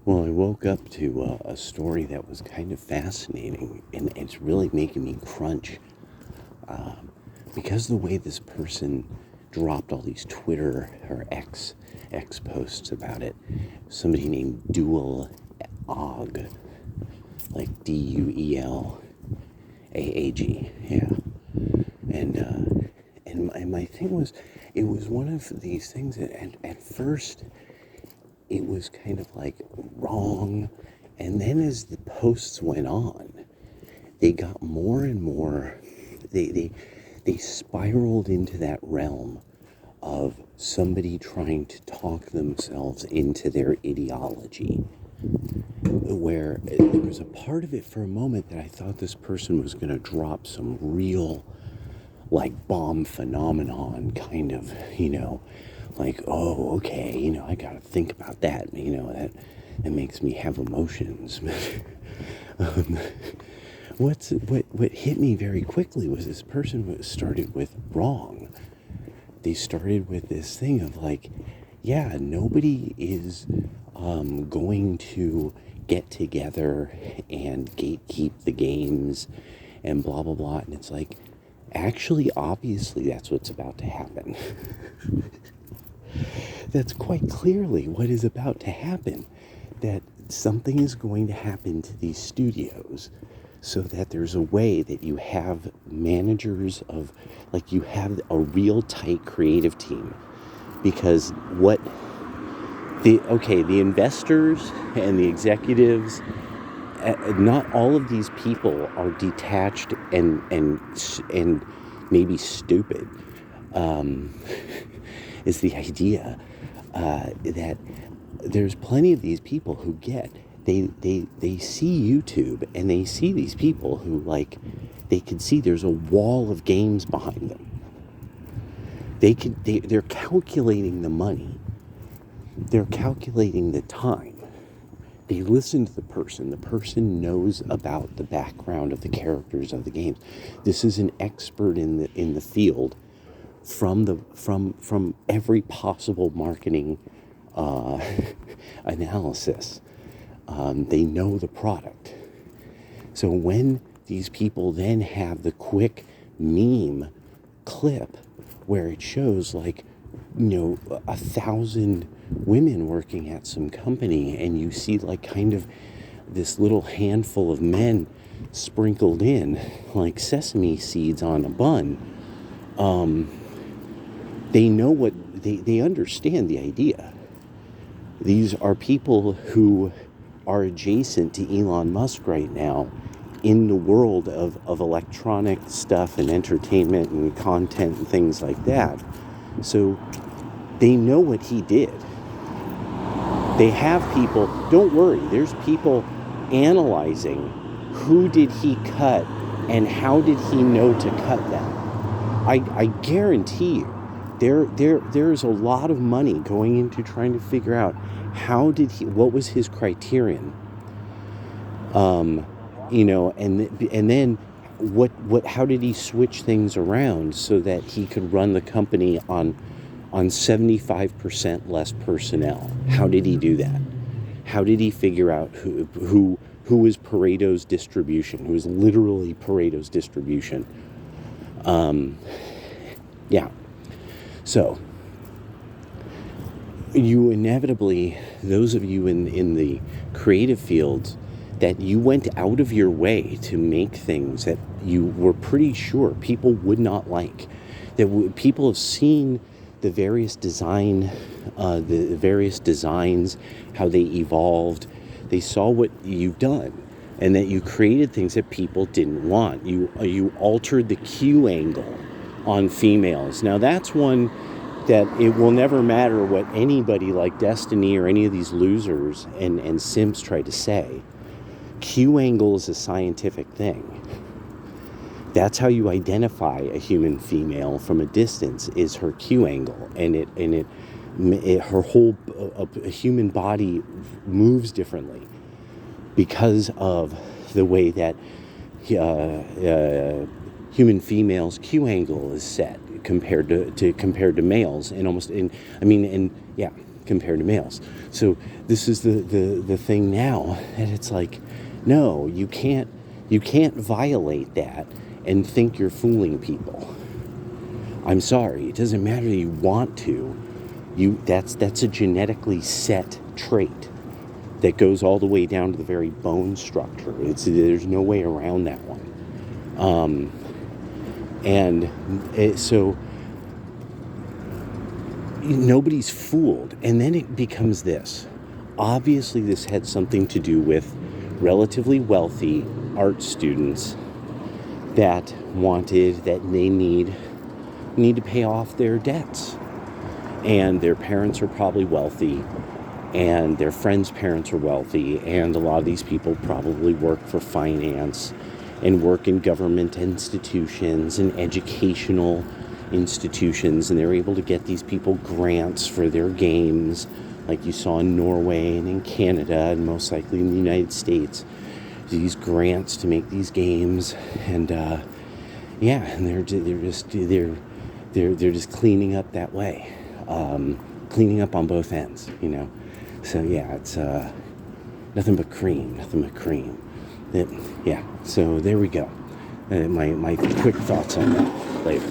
Well, I woke up to a story that was kind of fascinating, and it's really making me crunch because the way this person dropped all these Twitter or X posts about it. Somebody named Duelaag, like Duelaag, yeah, and my thing was, it was one of these things that at first it was kind of like wrong. And then as the posts went on, they got more and more, they spiraled into that realm of somebody trying to talk themselves into their ideology. Where there was a part of it for a moment that I thought this person was going to drop some real, like, bomb phenomenon kind of, like, oh, okay, I got to think about that, that makes me have emotions. um, what hit me very quickly was this person started with wrong. They started with this thing of like, yeah, nobody is going to get together and gatekeep the games and blah blah blah. And it's like, actually, obviously, that's what's about to happen. That's quite clearly what is about to happen. That something is going to happen to these studios so that there's a way that you have managers of, like, you have a real tight creative team. Because the investors and the executives, not all of these people are detached and maybe stupid. Is the idea that there's plenty of these people who they see YouTube and they see these people who, like, they can see there's a wall of games behind them. They're calculating the money. They're calculating the time. They listen to the person. The person knows about the background of the characters of the games. This is an expert in the field from every possible marketing analysis. They know the product. So when these people then have the quick meme clip where it shows, like, 1,000 women working at some company, and you see, like, kind of this little handful of men sprinkled in like sesame seeds on a bun, they know what they understand the idea. These are people who are adjacent to Elon Musk right now in the world of electronic stuff and entertainment and content and things like that. So they know what he did. They have people, don't worry, there's people analyzing who did he cut and how did he know to cut them. I guarantee you, there's a lot of money going into trying to figure out what was his criterion, and then how did he switch things around so that he could run the company on 75% less personnel. How did he do that? How did he figure out who was Pareto's distribution? Who was literally Pareto's distribution? Yeah. So you inevitably, those of you in the creative fields, that you went out of your way to make things that you were pretty sure people would not like, that people have seen the various designs, how they evolved. They saw what you've done, and that you created things that people didn't want. You altered the Q angle on females. Now that's one that it will never matter what anybody like Destiny or any of these losers and simps try to say. Q angle is a scientific thing. That's how you identify a human female from a distance, is her Q angle, and her whole human body moves differently because of the way that human females' Q angle is set compared to males, and yeah. compared to males. So this is the thing now, and it's like, no, you can't violate that and think you're fooling people. I'm sorry, it doesn't matter that you want to. That's a genetically set trait that goes all the way down to the very bone structure. There's no way around that one. So nobody's fooled. And then it becomes this. Obviously, this had something to do with relatively wealthy art students that they need to pay off their debts. And their parents are probably wealthy, and their friends' parents are wealthy, and a lot of these people probably work for finance and work in government institutions and educational institutions, and they're able to get these people grants for their games, like you saw in Norway and in Canada and most likely in the United States. These grants to make these games, and and they're just cleaning up that way, cleaning up on both ends, So yeah, it's nothing but cream. So there we go. My quick thoughts on that later.